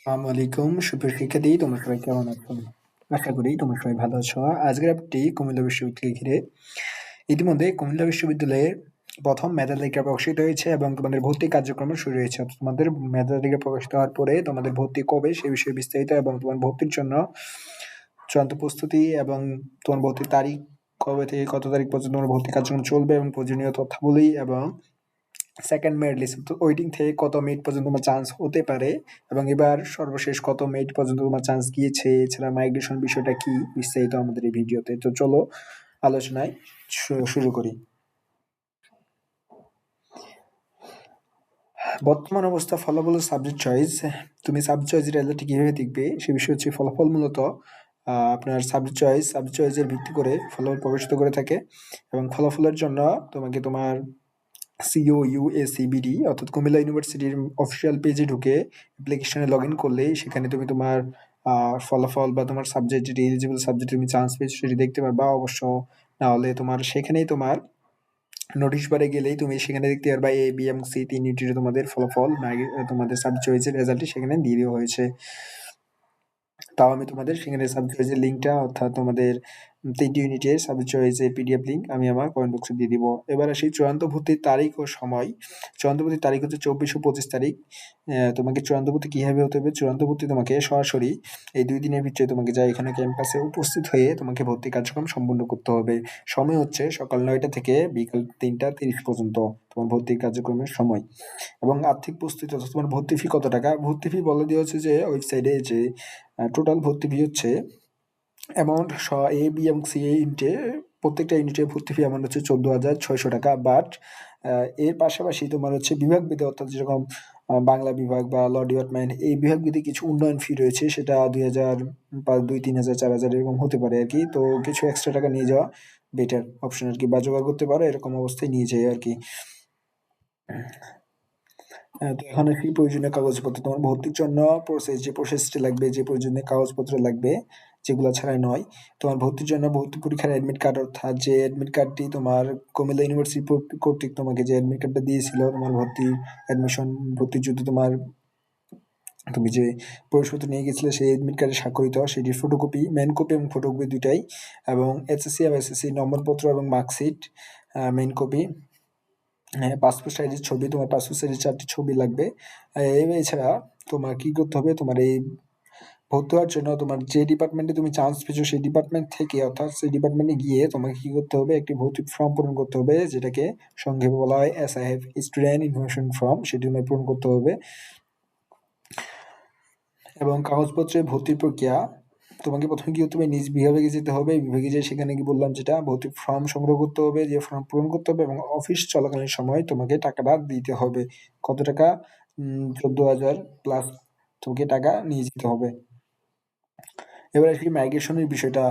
আসসালামু আলাইকুম সুপ্রিয় শিক্ষার্থী, তোমরা সবাই কেমন আছো? আশা করি তোমরা সবাই ভালো আছো। আজকের আপডেটটি কুমিল্লা বিশ্ববিদ্যালয়কে ঘিরে। ইতিমধ্যে কুমিল্লা বিশ্ববিদ্যালয়ের প্রথম মেধা তালিকা প্রকাশিত হয়েছে এবং তোমাদের ভর্তি কার্যক্রম শুরু হয়েছে। তোমাদের মেধা তালিকা প্রকাশিত হওয়ার পরে তোমাদের ভর্তি কবে সে বিষয়ে বিস্তারিত এবং তোমার ভর্তির জন্য চূড়ান্ত প্রস্তুতি এবং তোমার ভর্তির তারিখ কবে থেকে কত তারিখ পর্যন্ত তোমার ভর্তি কার্যক্রম চলবে এবং প্রয়োজনীয় তথ্যাবলী এবং সেকেন্ড মেরিট লিস্ট ওয়েটিং থেকে কত মিনিট পর্যন্ত তোমার চান্স হতে পারে এবং এবার সর্বশেষ কত মিনিট পর্যন্ত তোমার চান্স গিয়েছে, এছাড়া মাইগ্রেশন বিষয়টা কি বিস্তারিত আমাদের এই ভিডিওতে। তো চলো আলোচনায় শুরু করি। বর্তমান অবস্থা ফলাফল সাবজেক্ট চয়েস। তুমি সাবজেক্ট চয়েস রেজাল্টটি কিভাবে দেখবে সে বিষয় হচ্ছে ফলাফল মূলত আপনার সাবজেক্ট চয়েসের ভিত্তি করে ফলাফল প্রকাশিত করে থাকে এবং ফলাফলের জন্য তোমাকে তোমার COUACBD অর্থাৎ কুমিল্লা ইউনিভার্সিটির অফিসিয়াল পেজে ঢুকে অ্যাপ্লিকেশনে লগ ইন করলে সেখানে তুমি তোমার ফলাফল বা তোমার সাবজেক্ট যেটি এলিজিবল সাবজেক্ট তুমি চান্স পেয়েছো সেটি দেখতে পারবা। অবশ্য না হলে তোমার সেখানেই তোমার নোটিশ বারে গেলেই তুমি সেখানে দেখতে পারবা A, B এবং C তিন ইউনিটের তোমাদের ফলাফল তোমাদের সাবজেক্ট চয়েসের রেজাল্টটি সেখানে দিয়ে দেওয়া হয়েছে। তাও আমি তোমাদের সেখানে সাবজেক্ট চয়েসের লিঙ্কটা অর্থাৎ তোমাদের 3টি ইউনিটের সাবজেক্ট চয়েসের PDF লিঙ্ক আমি আমার কমেন্ট বক্সে দিয়ে দিব। এবার আসি চূড়ান্ত ভর্তির তারিখ ও সময়। চূড়ান্ত ভর্তির তারিখ হচ্ছে 24 ও 25 তারিখ। তোমাকে চূড়ান্ত ভর্তি কিভাবে হতে হবে? চূড়ান্ত ভর্তি তোমাকে সরাসরি এই 2 দিনের ভিতরে তোমাকে যা এখানে ক্যাম্পাসে উপস্থিত হয়ে তোমাকে ভর্তি কার্যক্রম সম্পূর্ণ করতে হবে। সময় হচ্ছে সকাল 9টা থেকে বিকাল 3টা 30 পর্যন্ত তোমার ভর্তি কার্যক্রমের সময়। এবং আর্থিক প্রস্তুতি অর্থাৎ তোমার ভর্তি ফি কত টাকা? ভর্তি ফি বলে দেওয়া হচ্ছে যে ওয়েবসাইটে যে টোটাল ভর্তি ফি হচ্ছে অ্যামাউন্ট A, B এবং C ইউনিটে প্রত্যেকটা ইউনিটে ভর্তি ফি অ্যামাউন্ট হচ্ছে 14,600 টাকা। বাট এর পাশাপাশি তোমার হচ্ছে বিভাগ ভেদে অর্থাৎ যেরকম বাংলা বিভাগ বা ল ডিপার্টমেন্ট এই বিভাগ ভেদে কিছু উন্নয়ন ফি রয়েছে, সেটা 2,000 বা 2-3,000 4,000 এরকম হতে পারে আর কি। তো কিছু এক্সট্রা টাকা নিয়ে যাওয়া বেটার অপশন আর কি, বা জোগাড় করতে পারো এরকম অবস্থায় নিয়ে যাই আর কি। তো এখন কি প্রয়োজনীয় কাগজপত্র তোমার ভর্তির জন্য যে প্রসেসটি লাগবে, যে প্রয়োজনীয় কাগজপত্র লাগবে যেগুলো ছাড়াই নয়, তোমার ভর্তির জন্য ভর্তি পরীক্ষার অ্যাডমিট কার্ড অর্থাৎ যে অ্যাডমিট কার্ডটি তোমার কুমিল্লা ইউনিভার্সিটি কর্তৃক তোমাকে যে অ্যাডমিট কার্ডটা দিয়েছিল তোমার ভর্তির জন্য তুমি যে প্রবেশপত্র নিয়ে গেছিলে সেই অ্যাডমিট কার্ডে স্বাক্ষরিত সেটির ফটোকপি, মেন কপি এবং ফটোকপি দুটাই, এবং SSC বা SSC নম্বরপত্র এবং মার্কশিট মেন কপি, পাসপোর্ট সাইজের ছবি, তোমার পাসপোর্ট সাইজের 4টি ছবি লাগবে। এছাড়া তোমার কি করতে হবে, তোমার এই ভর্তি হওয়ার জন্য তোমার যে ডিপার্টমেন্টে তুমি চান্স পেয়েছো সেই ডিপার্টমেন্ট থেকে অর্থাৎ সেই ডিপার্টমেন্টে গিয়ে তোমাকে কি করতে হবে, একটি ভর্তি ফর্ম পূরণ করতে হবে যেটাকে সংক্ষেপে বলা হয় SIF স্টুডেন্ট ইনফরমেশন ফর্ম, সেটি তোমায় পূরণ করতে হবে। এবং কাগজপত্রের ভর্তির প্রক্রিয়া, তোমাকে প্রথমে কি করতে হবে, নিজ বিভাগে যেতে হবে। বিভাগে যেয়ে সেখানে কি বললাম যেটা ভর্তি ফর্ম সংগ্রহ করতে হবে, যে ফর্ম পূরণ করতে হবে এবং অফিস চলাকালীন সময় তোমাকে টাকাটা দিতে হবে। কত টাকা? 14,000 প্লাস তোমাকে টাকা নিয়ে যেতে হবে। এবার আসি মাইগ্রেশনের বিষয়টা।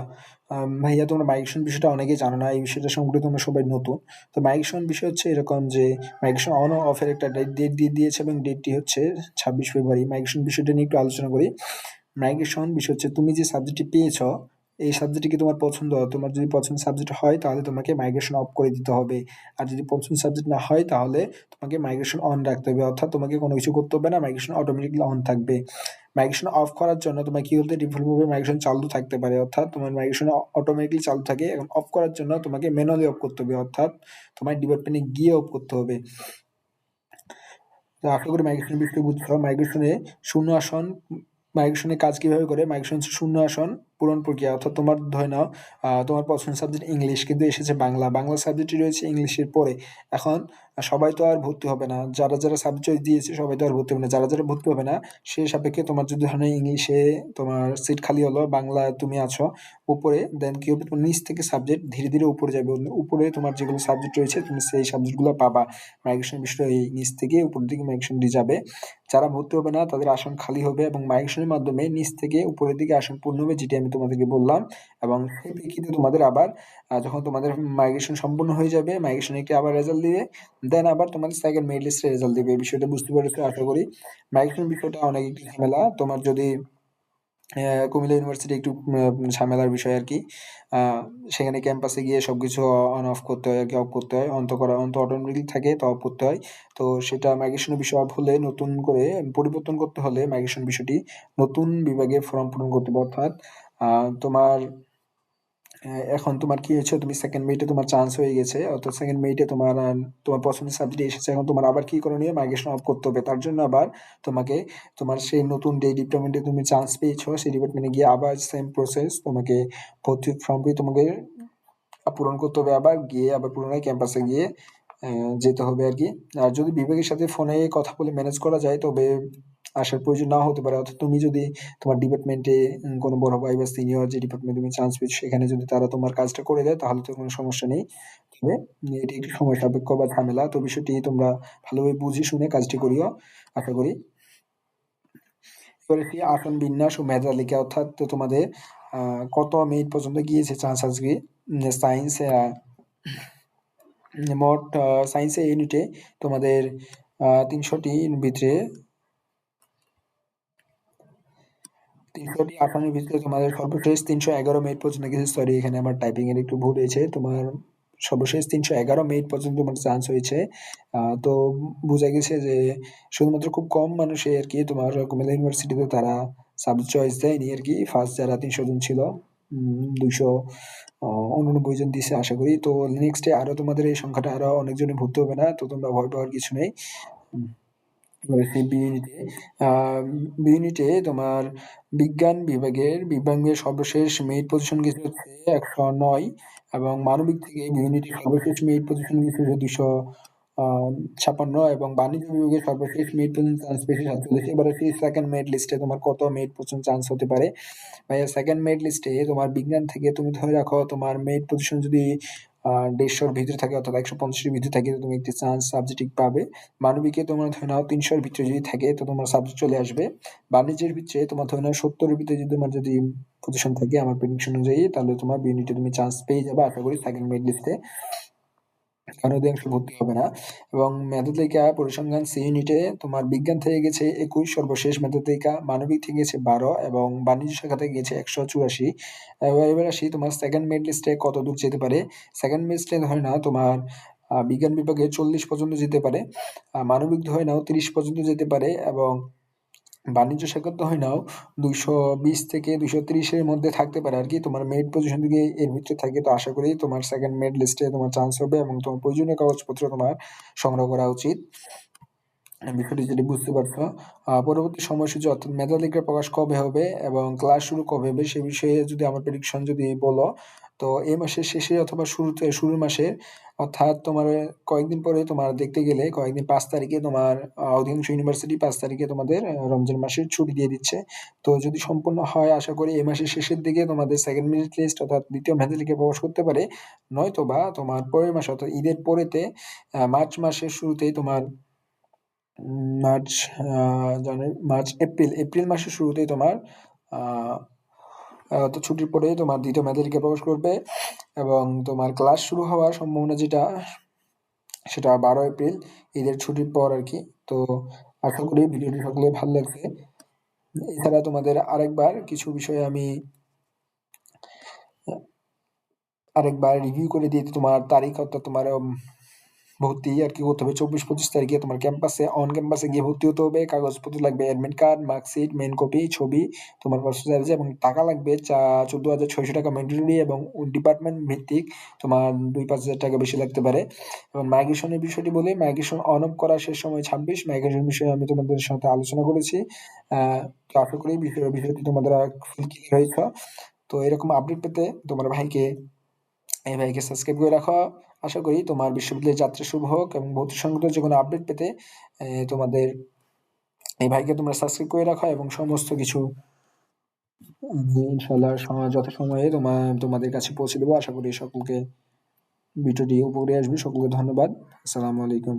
ভাইয়া তোমরা মাইগ্রেশন বিষয়টা অনেকেই জানো না, এই বিষয়টা সম্পর্কে তোমরা সবাই নতুন। তো মাইগ্রেশন বিষয় হচ্ছে এরকম যে মাইগ্রেশন অন ও অফের একটা ডেট দিয়ে দিয়েছে এবং ডেটটি হচ্ছে 26 ফেব্রুয়ারি। মাইগ্রেশন বিষয়টা নিয়ে একটু আলোচনা করি। মাইগ্রেশন বিষয় হচ্ছে তুমি যে সাবজেক্টটি পেয়েছ এই সাবজেক্টটি কি তোমার পছন্দ, তোমার যদি পছন্দ সাবজেক্ট হয় তাহলে তোমাকে মাইগ্রেশন অফ করে দিতে হবে, আর যদি পছন্দ সাবজেক্ট না হয় তাহলে তোমাকে মাইগ্রেশন অন রাখতে হবে, অর্থাৎ তোমাকে কোনো কিছু করতে হবে না, মাইগ্রেশন অটোমেটিকলি অন থাকবে। মাইগ্রেশন অফ করার জন্য তোমার কি বলতে, ডিফল্টভাবে মাইগ্রেশন চালু থাকতে পারে অর্থাৎ তোমার মাইগ্রেশন অটোমেটিকলি চালু থাকে, এবং অফ করার জন্য তোমাকে ম্যানুয়ালি অফ করতে হবে অর্থাৎ তোমার ডিপার্টমেন্টে গিয়ে অফ করতে হবে। তো আশা করি মাইগ্রেশন বিষয়টি বুঝছো। মাইগ্রেশনের কাজ কিভাবে করে, মাইগ্রেশন হচ্ছে শূন্য আসন পূরণ প্রক্রিয়া, অর্থাৎ তোমার ধরে নাও তোমার পছন্দের সাবজেক্ট ইংলিশ কিন্তু এসেছে বাংলা সাবজেক্টটি রয়েছে ইংলিশের পরে। এখন সবাই তো আর ভর্তি হবে না, যারা সাবজেক্ট চয়েস দিয়েছে সবাই তো আর ভর্তি হবে না, যারা ভর্তি হবে না সেই সাপেক্ষে তোমার যদি ধরনের ইংলিশে তোমার সিট খালি হলো, বাংলা তুমি আছো উপরে, দেন কি হবে, তোমার নিচ থেকে সাবজেক্ট ধীরে ধীরে উপরে যাবে, উপরে তোমার যেগুলো সাবজেক্ট রয়েছে তুমি সেই সাবজেক্টগুলো পাবা। মাইগ্রেশন বিষয়টা এই নিচ থেকে উপরের দিকে মাইগ্রেশনটি যাবে। যারা ভর্তি হবে না তাদের আসন খালি হবে এবং মাইগ্রেশনের মাধ্যমে নিচ থেকে উপরের দিকে আসন পূর্ণ হবে, যেটি আমি তোমাদেরকে বললাম। এবং সেই প্রেক্ষিতে তোমাদের আবার যখন তোমাদের মাইগ্রেশন সম্পূর্ণ হয়ে যাবে, মাইগ্রেশন একটি আবার রেজাল্ট দিবে, দেন আবার তোমাদের সেকেন্ড মেরিট লিস্টে রেজাল্ট দিবে। এই বিষয়টা বুঝতে পেরেছো আশা করি। মাইগ্রেশন বিষয়টা অনেক একটি ঝামেলা, তোমার যদি কুমিল্লা ইউনিভার্সিটি একটু ঝামেলার বিষয় আরকি। আ সেখানে ক্যাম্পাসে গিয়ে সবকিছু অন অফ করতে হয় আরকি, অফ করতে হয়। অন তো অটোমেটিক থাকে, তো অফ করতে হয়। তো সেটা মাইগ্রেশনের বিষয় অফ হলে নতুন করে পরিবর্তন করতে হলে মাইগ্রেশন বিষয়টি নতুন বিভাগে ফর্ম পূরণ করতে হবে। অর্থাৎ আ তোমার এখন তোমার কি হয়েছে, তুমি 2nd মেইটে তোমার চান্স হয়ে গেছে। অর্থাৎ 2nd মেইটে তোমার পছন্দের সাবজেক্ট এসেছে। এখন তোমার আবার কি করণীয়? মাইগ্রেশন অফ করতে হবে। তার জন্য আবার তোমাকে তোমার সেই নতুন যে ডিপার্টমেন্টে তুমি চান্স পেয়েছো, সেই ডিপার্টমেন্টে গিয়ে আবার সেম প্রসেস, তোমাকে ভর্তির ফর্মটি তোমাকে পূরণ করতে হবে, আবার গিয়ে আবার পুনরায় ক্যাম্পাসে গিয়ে যেতে হবে আরকি। আর যদি বিভাগের সাথে ফোনে কথা বলে ম্যানেজ করা যায়, তবে আসার প্রয়োজন নাও হতে পারে। অর্থাৎ তুমি যদি তোমার ডিপার্টমেন্টে কোনো বড় ভাই বা সিনিয়র যে ডিপার্টমেন্টে তুমি চান্স পেয়েছো, সেখানে যদি তারা তোমার কাজটা করে দেয়, তাহলে তো কোনো সমস্যা নেই। তবে এটি একটু সময় সাপেক্ষ বা ঝামেলা। তো বিষয়টি তোমরা ভালোভাবে বুঝে শুনে কাজটি করিও, আশা করি। এবার একটি আসন বিন্যাস ও মেধা তালিকা, অর্থাৎ তো তোমাদের কত মিনিট পর্যন্ত গিয়েছে চান্স আজকে সায়েন্স মোট সায়েন্সের ইউনিটে তোমাদের ৩০০টির ভিতরে ৩০০টি আসনের ভিতরে তোমাদের সর্বশেষ ৩১১ মিনিট পর্যন্ত গেছে। সরি, এখানে আমার টাইপিং এর একটু ভুল হয়েছে। তোমার সর্বশেষ ৩১১ মিনিট পর্যন্ত তোমার চান্স হয়েছে। তো বোঝা গেছে যে শুধুমাত্র খুব কম মানুষই আরকি তোমার কুমিল্লা ইউনিভার্সিটিতে তারা সাবজেক্ট চয়েস দেয়নি আরকি। ফার্স্ট যারা ৩০০ জন ছিল, ২৮৯ জন দিছে আশা করি। তো নেক্সট এ আরো তোমাদের এই সংখ্যাটা আরো অনেকজনই ভর্তি হবে না। তো তোমরা ভয় পাওয়ার কিছু নেই। হুম। এবার সেই বি ইউনিটে আ বি ইউনিটে তোমার বিজ্ঞান বিভাগের সর্বশেষ মেরিট পজিশন গেছে হচ্ছে ১০৯, এবং মানবিক থেকে বি ইউনিটের সর্বশেষ মেরিট পজিশন গেছে হচ্ছে ২৫৬ এবং বাণিজ্য বিভাগের সর্বশেষ মেরিট পর্যন্ত চান্স পেয়েছে ৪৭। এবার আসি 2nd মেরিট লিস্টে তোমার কত মেরিট পর্যন্ত চান্স হতে পারে। ভাইয়া 2nd মেরিট লিস্টে তোমার বিজ্ঞান থেকে তুমি ধরে রাখো তোমার মেরিট পজিশন যদি ১৫০ র ভিতরে থাকে, অর্থাৎ ১৫০ এর ভিতরে থাকে, তো তুমি একটি চান্স সাবজেক্টিভ পাবে। মানবিকে তোমার ধরে নাও ৩০০ এর ভিতরে যদি থাকে, তো তোমার সাবজেক্ট চলে আসবে। বাণিজ্যের ভিতরে তোমার ধরে নাও ৭০ এর ভিতরে যদি তোমার পজিশন থাকে আমার প্রেডিকশন অনুযায়ী, তাহলে তোমার বি ইউনিটে তুমি চান্স পেয়ে যাবে আশা করি 2nd মেরিট লিস্টে। কারণ অধিকাংশ ভর্তি হবে না। এবং মেধা তালিকা পরিসংখ্যান সি ইউনিটে তোমার বিজ্ঞান থেকে গেছে ২১ সর্বশেষ মেধা তালিকা, মানবিক থেকে গেছে ১২ এবং বাণিজ্য শাখা থেকে গেছে ১৮৪। এবার আসি তোমার 2nd মেরিট লিস্টে কতদূর যেতে পারে। 2nd মেরিট লিস্টে ধরে নাও তোমার বিজ্ঞান বিভাগে ৪০ পর্যন্ত যেতে পারে। মানবিক ধরে নাও ৩০ পর্যন্ত যেতে পারে, এবং বাণিজ্য শাখার ধরে নাও ২২০ থেকে ২৩০ এর মধ্যে থাকতে পারে আরকি। তোমার মেরিট পজিশন যদি এর ভিতরে থাকে, তো আশা করি তোমার 2nd মেরিট লিস্টে তোমার চান্স হবে এবং তোমার প্রয়োজনীয় কাগজপত্র তোমার সংগ্রহ করা উচিত। বিষয়টি যদি বুঝতে পারছো। পরবর্তী সময়সূচি অর্থাৎ মেধা তালিকা প্রকাশ কবে হবে এবং ক্লাস শুরু কবে হবে, সে বিষয়ে যদি আমার প্রেডিকশন যদি বলো, তো এই মাসের শেষে অথবা শুরুর মাসে, অর্থাৎ তোমার কয়েকদিন পরে তোমার দেখতে গেলে কয়েকদিন ৫ তারিখে তোমার অধিকাংশ ইউনিভার্সিটি ৫ তারিখে তোমাদের রমজান মাসের ছুটি দিয়ে দিচ্ছে। তো যদি সম্পূর্ণ হয়, আশা করি এই মাসের শেষের দিকে তোমাদের 2nd মেরিট লিস্ট অর্থাৎ ২য় মেধা তালিকা প্রকাশ করতে পারে। নয়তোবা তোমার পরের মাসে অর্থাৎ ঈদের পরেতে মার্চ মাসের শুরুতেই তোমার মার্চ, এপ্রিল মাসের শুরুতেই তোমার আ তো ছুটির পরেই তোমার ২য় মেধা তালিকা প্রকাশ করবে, এবং তোমার ক্লাস শুরু হওয়ার সম্ভাবনা যেটা, সেটা ১২ এপ্রিল, ঈদের ছুটির পর আরকি। তো আশা করি ভিডিওটি সকলের ভালো লাগছে। এছাড়া তোমাদের কিছু বিষয়ে আমি আরেকবার রিভিউ করে দিই। তোমার তারিখ, অর্থাৎ তোমার ভর্তি আরকি করতে হবে ২৪-২৫ তারিখে তোমার অন ক্যাম্পাসে গিয়ে ভর্তি হতে হবে। কাগজপত্র লাগবে admit card, marksheet, main copy, ছবি, তোমার পাসপোর্ট সাইজ, এবং টাকা লাগবে ১৪,৬০০ টাকা ম্যান্ডেটরি, এবং ডিপার্টমেন্ট ভিত্তিক তোমার ২-৫,০০০ টাকা বেশি লাগতে পারে। এবং মাইগ্রেশনের বিষয়টি বলি, মাইগ্রেশন অন অফ করার শেষ সময় ২৬। মাইগ্রেশন বিষয়ে আমি তোমাদের সাথে আলোচনা করেছি। আ তো আশা করি বিষয়টি তোমাদের ফুল ক্লিয়ার হয়েছে। তো এরকম আপডেট পেতে তোমার এই ভাইকে সাবস্ক্রাইব করে রাখো। আশা করি তোমার বিশ্ববিদ্যালয়ের যাত্রা শুভ হোক, এবং ভর্তি সংক্রান্ত যেকোনো আপডেট পেতে তোমাদের এই ভাইকে তোমরা সাবস্ক্রাইব করে রাখো, এবং সমস্ত কিছু আমি ইনশাআল্লাহ যথাসময়ে তোমাদের কাছে পৌঁছে দেবো। আশা করি সকলকে ভিডিওটি উপকারে আসবে। সকলকে ধন্যবাদ। আসসালামু আলাইকুম।